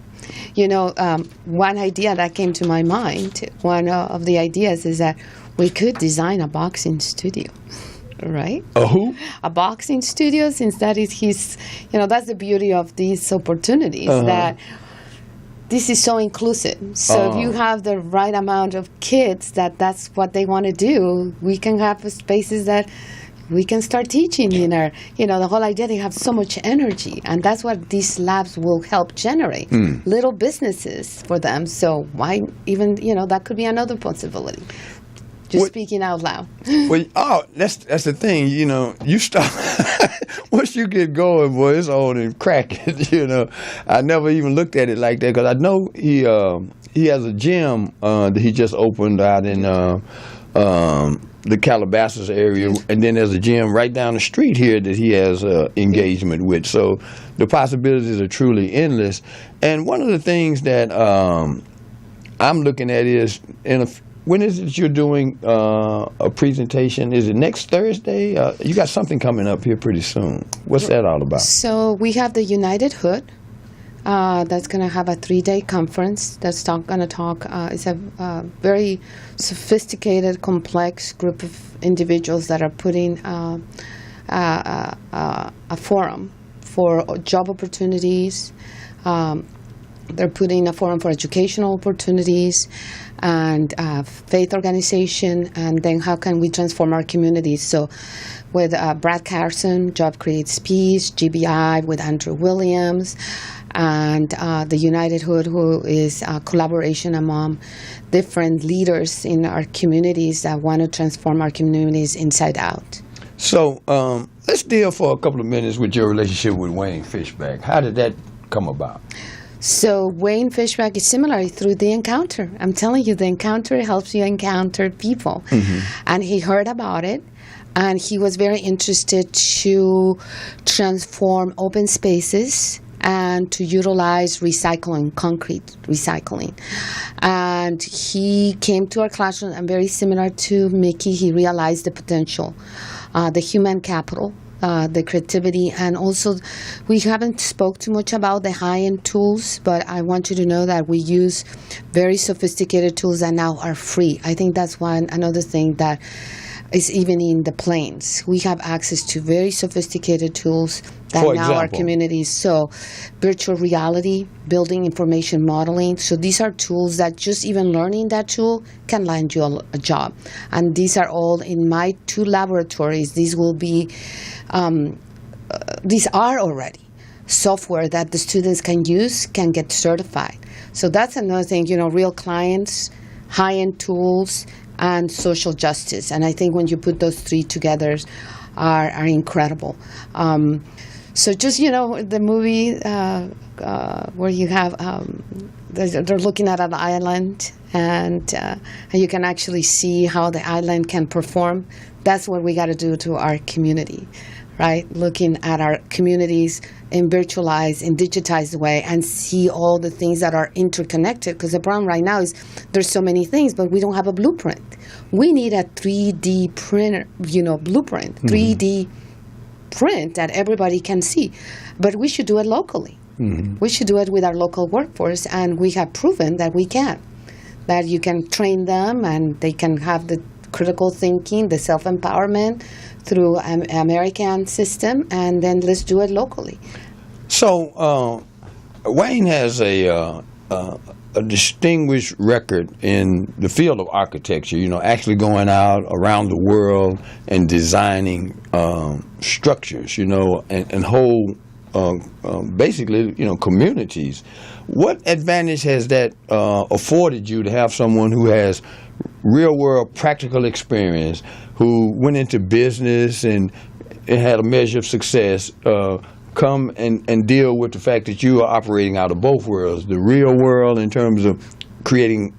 [SPEAKER 2] One idea that came to my mind, one of the ideas is that we could design a boxing studio. Right?
[SPEAKER 1] A who?
[SPEAKER 2] A boxing studio, since that is his, that's the beauty of these opportunities, that this is so inclusive. So if you have the right amount of kids that's what they want to do, we can have spaces that we can start teaching in our, the whole idea, they have so much energy, and that's what these labs will help generate, little businesses for them. So why even, that could be another possibility. Just speaking out loud.
[SPEAKER 1] That's the thing, you start, once you get going, boy, it's on and cracking, I never even looked at it like that, because I know he has a gym that he just opened out in the Calabasas area, and then there's a gym right down the street here that he has engagement with. So the possibilities are truly endless. And one of the things that I'm looking at is, when is it you're doing a presentation? Is it next Thursday? You got something coming up here pretty soon. What's that all about?
[SPEAKER 2] So we have the United Hood. That's going to have a 3-day conference that's going to talk. It's a very sophisticated, complex group of individuals that are putting a forum for job opportunities. They're putting a forum for educational opportunities and faith organization, and then how can we transform our communities. So with Brad Carson, Job Creates Peace, GBI with Andrew Williams, and the United Hood, who is a collaboration among different leaders in our communities that want to transform our communities inside out.
[SPEAKER 1] So let's deal for a couple of minutes with your relationship with Wayne Fishback. How did that come about?
[SPEAKER 2] So Wayne Fishback is similar through the encounter. I'm telling you, the encounter helps you encounter people. And he heard about it, and he was very interested to transform open spaces and to utilize concrete recycling. And he came to our classroom, and very similar to Mickey, he realized the potential, the human capital, the creativity, and also we haven't spoke too much about the high-end tools, but I want you to know that we use very sophisticated tools that now are free. I think that's another thing that is even in the plains. We have access to very sophisticated tools that
[SPEAKER 1] For
[SPEAKER 2] now our
[SPEAKER 1] example?
[SPEAKER 2] communities. So, virtual reality, building information modeling. So these are tools that just even learning that tool can land you a job. And these are all in my 2 laboratories. These will be, these are already software that the students can use, can get certified. So that's another thing, real clients, high-end tools, and social justice. And I think when you put those 3 together are incredible. So just, the movie where you have, they're looking at an island and you can actually see how the island can perform. That's what we got to do to our community, right? Looking at our communities in virtualized, in digitized way and see all the things that are interconnected. Because the problem right now is there's so many things, but we don't have a blueprint. We need a 3D printer, blueprint, 3D print that everybody can see. But we should do it locally. We should do it with our local workforce, and we have proven that we can. That you can train them and they can have the critical thinking, the self-empowerment through an American system, and then let's do it locally.
[SPEAKER 1] So, Wayne has a distinguished record in the field of architecture, actually going out around the world and designing structures, and whole, basically, communities. What advantage has that afforded you to have someone who has real-world practical experience, who went into business and had a measure of success, come and deal with the fact that you are operating out of both worlds, the real world in terms of creating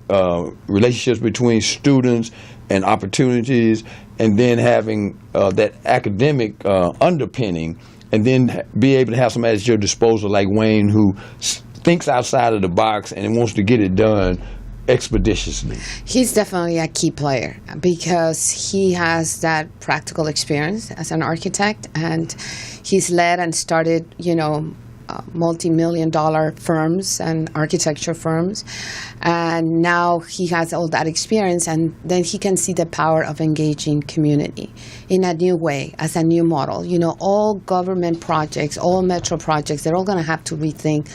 [SPEAKER 1] relationships between students and opportunities, and then having that academic underpinning, and then be able to have somebody at your disposal like Wayne who thinks outside of the box and wants to get it done expeditiously.
[SPEAKER 2] He's definitely a key player because he has that practical experience as an architect, and he's led and started, multi-million-dollar firms and architecture firms, and now he has all that experience, and then he can see the power of engaging community in a new way, as a new model. All government projects, all metro projects, they're all going to have to rethink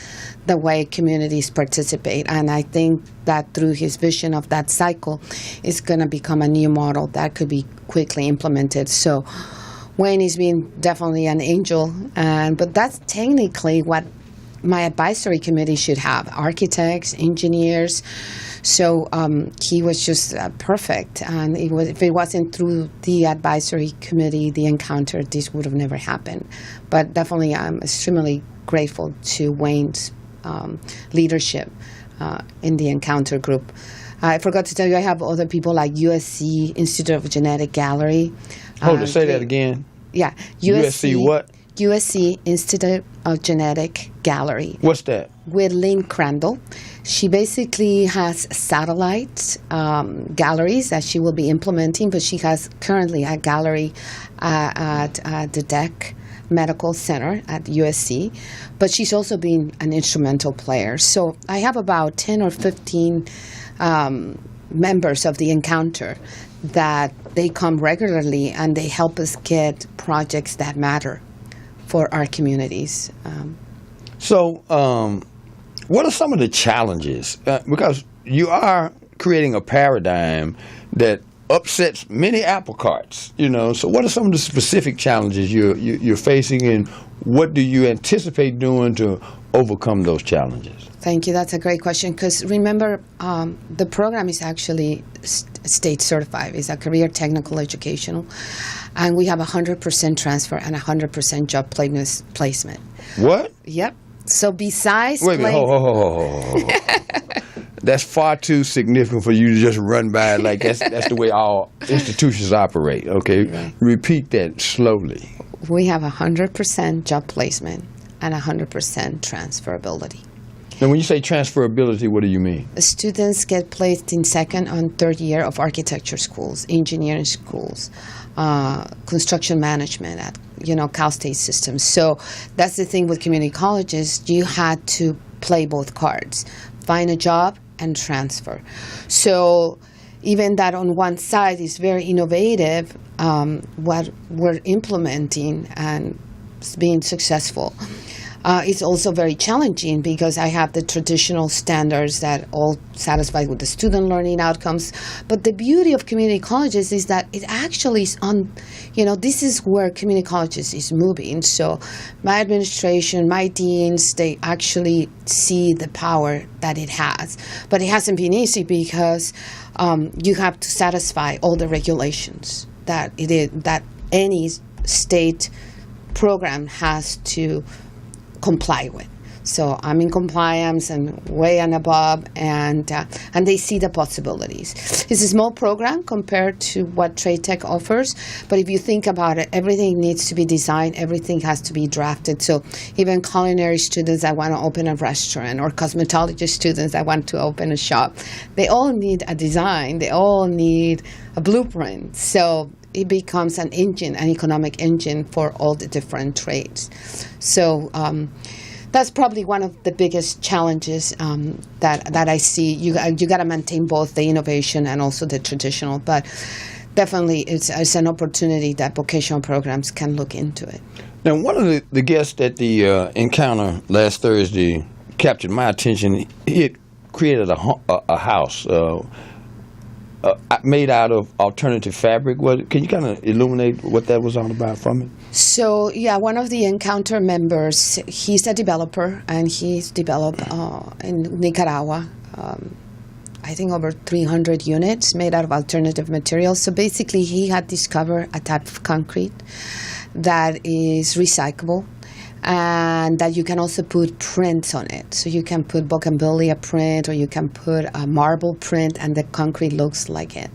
[SPEAKER 2] the way communities participate, and I think that through his vision of that cycle, it's going to become a new model that could be quickly implemented. So Wayne is being definitely an angel, but that's technically what my advisory committee should have: architects, engineers. So he was just perfect, and if it wasn't through the advisory committee, the encounter, this would have never happened. But definitely, I'm extremely grateful to Wayne's leadership in the encounter group. I forgot to tell you, I have other people like USC Institute of Genetic Gallery.
[SPEAKER 1] Say that again.
[SPEAKER 2] Yeah.
[SPEAKER 1] USC what?
[SPEAKER 2] USC Institute of Genetic Gallery.
[SPEAKER 1] What's that?
[SPEAKER 2] With Lynn Crandall. She basically has satellite galleries that she will be implementing, but she has currently a gallery at the DEC Medical Center at USC, but she's also been an instrumental player. So I have about 10 or 15 members of the encounter that they come regularly and they help us get projects that matter for our communities.
[SPEAKER 1] So what are some of the challenges? Because you are creating a paradigm that upsets many apple carts, So what are some of the specific challenges you're facing, and what do you anticipate doing to overcome those challenges?
[SPEAKER 2] Thank you. That's a great question, because remember, the program is actually state certified. It's a career technical educational, and we have 100% transfer and 100% job placement.
[SPEAKER 1] What?
[SPEAKER 2] Yep. So besides...
[SPEAKER 1] Wait a minute. Hold. That's far too significant for you to just run by it like that's the way all institutions operate. Okay, right. Repeat that slowly.
[SPEAKER 2] We have 100% job placement and 100% transferability.
[SPEAKER 1] Now, when you say transferability, what do you mean?
[SPEAKER 2] Students get placed in second and third year of architecture schools, engineering schools, construction management at Cal State systems. So that's the thing with community colleges. You had to play both cards: find a job and transfer. So even that on one side is very innovative, what we're implementing and it's being successful. It's also very challenging because I have the traditional standards that all satisfy with the student learning outcomes. But the beauty of community colleges is that it actually is this is where community colleges is moving. So my administration, my deans, they actually see the power that it has. But it hasn't been easy because you have to satisfy all the regulations that any state program has to comply with. So I'm in compliance and way and above, and they see the possibilities. It's a small program compared to what Trade Tech offers, but if you think about it, everything needs to be designed, everything has to be drafted. So even culinary students that want to open a restaurant or cosmetology students that want to open a shop, they all need a design, they all need a blueprint. So it becomes an engine, an economic engine for all the different trades. So that's probably one of the biggest challenges that I see. You got to maintain both the innovation and also the traditional, but definitely it's an opportunity that vocational programs can look into it.
[SPEAKER 1] Now, one of the guests at the encounter last Thursday captured my attention. He had created a house made out of alternative fabric. Can you kind of illuminate what that was all about for me?
[SPEAKER 2] So, yeah, one of the Encounter members, he's a developer, and he's developed in Nicaragua, I think over 300 units made out of alternative materials. So basically, he had discovered a type of concrete that is recyclable, and that you can also put prints on it. So you can put bougainvillea print, or you can put a marble print, and the concrete looks like it.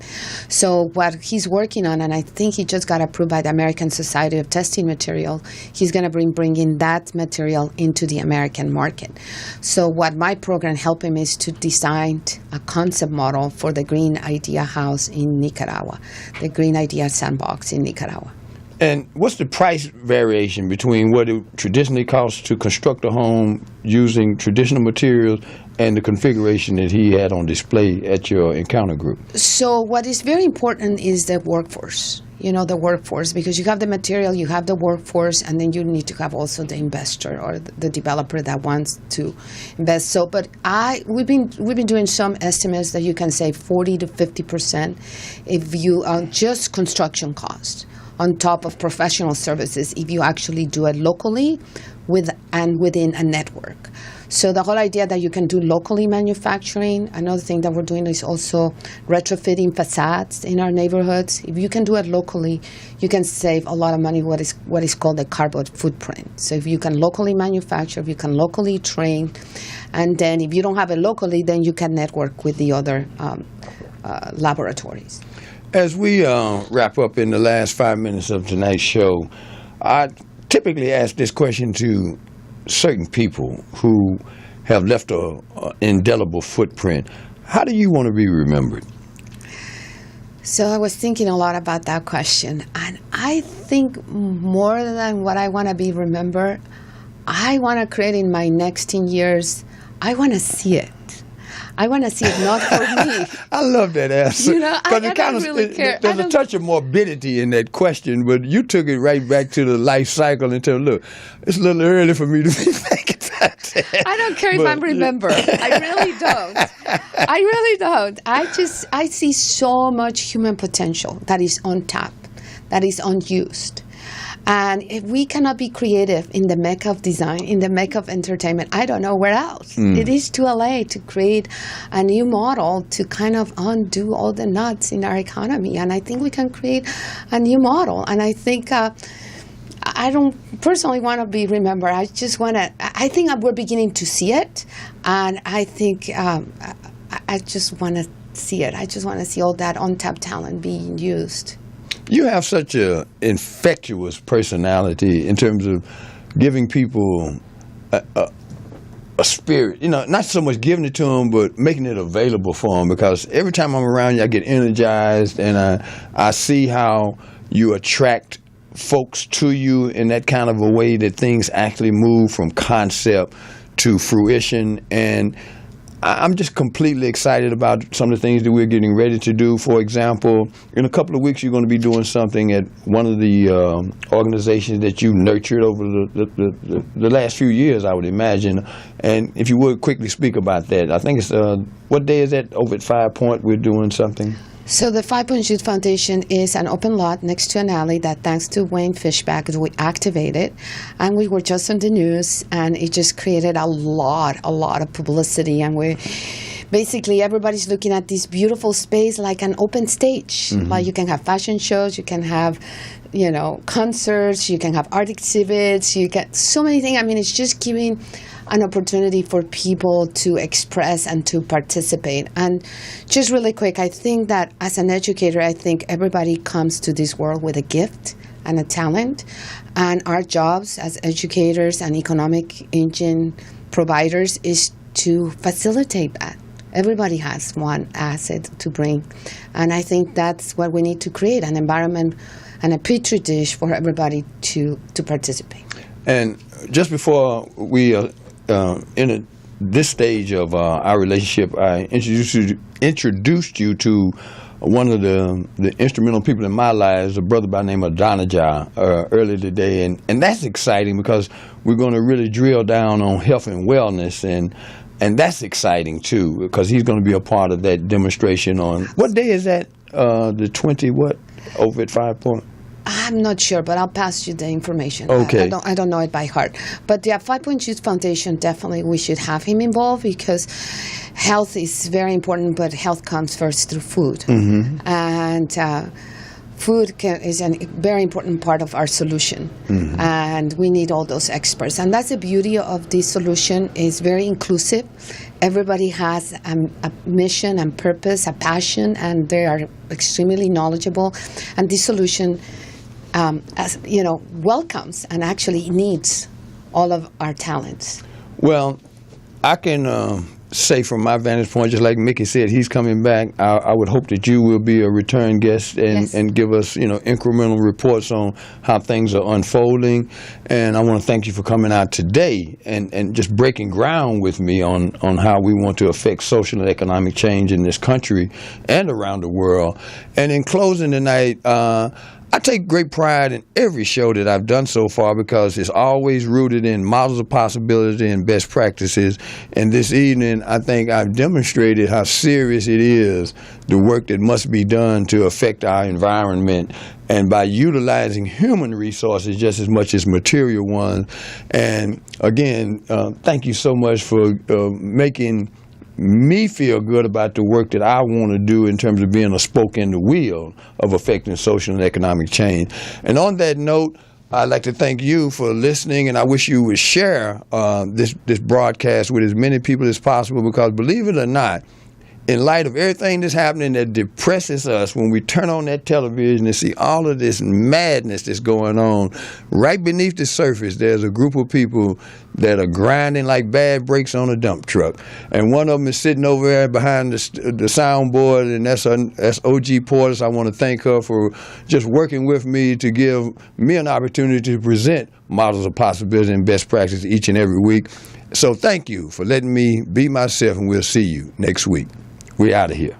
[SPEAKER 2] So what he's working on, and I think he just got approved by the American Society of Testing Material, he's going to bring in that material into the American market. So what my program helped him is to design a concept model for the Green Idea House in Nicaragua, the Green Idea Sandbox in Nicaragua.
[SPEAKER 1] And what's the price variation between what it traditionally costs to construct a home using traditional materials and the configuration that he had on display at your encounter group?
[SPEAKER 2] So what is very important is the workforce. The workforce, because you have the material, you have the workforce, and then you need to have also the investor or the developer that wants to invest. So, but we've been doing some estimates that you can save 40 to 50% if you just construction costs on top of professional services if you actually do it locally within a network. So the whole idea that you can do locally manufacturing, another thing that we're doing is also retrofitting facades in our neighborhoods. If you can do it locally, you can save a lot of money, what is called the carbon footprint. So if you can locally manufacture, if you can locally train, and then if you don't have it locally, then you can network with the other laboratories.
[SPEAKER 1] As we wrap up in the last 5 minutes of tonight's show, I typically ask this question to certain people who have left an indelible footprint. How do you want to be remembered?
[SPEAKER 2] So I was thinking a lot about that question, and I think more than what I want to be remembered, I want to create in my next 10 years, I want to see it. I want to see it not for me.
[SPEAKER 1] I love that answer.
[SPEAKER 2] I don't really care.
[SPEAKER 1] There's a touch of morbidity in that question, but you took it right back to the life cycle and said, look, it's a little early for me to be thinking about that.
[SPEAKER 2] I don't care if I'm remembered. I really don't. I really don't. I see so much human potential that is untapped, that is unused. And if we cannot be creative in the mecca of design, in the mecca of entertainment, I don't know where else. It is too late to create a new model to kind of undo all the nuts in our economy. And I think we can create a new model. And I think I don't personally want to be remembered. I just want to, I think we're beginning to see it. And I think I just want to see it. I just want to see all that untapped talent being used.
[SPEAKER 1] You have such an infectious personality in terms of giving people a spirit, not so much giving it to them, but making it available for them. Because every time I'm around you, I get energized, and I see how you attract folks to you in that kind of a way that things actually move from concept to fruition. And I'm just completely excited about some of the things that we're getting ready to do. For example, in a couple of weeks, you're going to be doing something at one of the organizations that you nurtured over the last few years, I would imagine. And if you would quickly speak about that. I think it's, what day is that over at 5 Point we're doing something?
[SPEAKER 2] So the 5 Point Youth Foundation is an open lot next to an alley that, thanks to Wayne Fishback, we activated. And we were just on the news, and it just created a lot of publicity. And we basically, everybody's looking at this beautiful space like an open stage.
[SPEAKER 1] Mm-hmm.
[SPEAKER 2] Like you can have fashion shows, you can have, concerts, you can have art exhibits, you get so many things. I mean, it's just giving an opportunity for people to express and to participate. And just really quick, I think that as an educator, I think everybody comes to this world with a gift and a talent. And our jobs as educators and economic engine providers is to facilitate that. Everybody has one asset to bring. And I think that's what we need to create, an environment and a petri dish for everybody to participate.
[SPEAKER 1] And just before we in this stage of our relationship, I introduced you to one of the instrumental people in my life, a brother by the name of Donajah, earlier today. And that's exciting because we're going to really drill down on health and wellness. And that's exciting, too, because he's going to be a part of that demonstration on, what day is that? The 20 what? Over at 5 Point?
[SPEAKER 2] I'm not sure, but I'll pass you the information.
[SPEAKER 1] Okay.
[SPEAKER 2] I don't know it by heart. But the 5 Point Youth Foundation, definitely we should have him involved because health is very important, but health comes first through food. Mm-hmm. And food is a very important part of our solution. Mm-hmm. And we need all those experts. And that's the beauty of this solution. It's very inclusive. Everybody has a mission and purpose, a passion, and they are extremely knowledgeable. And this solution welcomes and actually needs all of our talents.
[SPEAKER 1] Well, I can say from my vantage point, just like Mickey said, he's coming back. I would hope that you will be a return guest and give us, incremental reports on how things are unfolding. And I want to thank you for coming out today and just breaking ground with me on how we want to affect social and economic change in this country and around the world. And in closing tonight, I take great pride in every show that I've done so far because it's always rooted in models of possibility and best practices. And this evening, I think I've demonstrated how serious it is, the work that must be done to affect our environment, and by utilizing human resources just as much as material ones. And again, thank you so much for making me feel good about the work that I want to do in terms of being a spoke in the wheel of affecting social and economic change. And on that note, I'd like to thank you for listening, and I wish you would share this broadcast with as many people as possible because, believe it or not, in light of everything that's happening that depresses us when we turn on that television and see all of this madness that's going on, right beneath the surface, there's a group of people that are grinding like bad brakes on a dump truck. And one of them is sitting over there behind the soundboard, and that's OG Portis. I want to thank her for just working with me to give me an opportunity to present models of possibility and best practice each and every week. So thank you for letting me be myself, and we'll see you next week. We're out of here.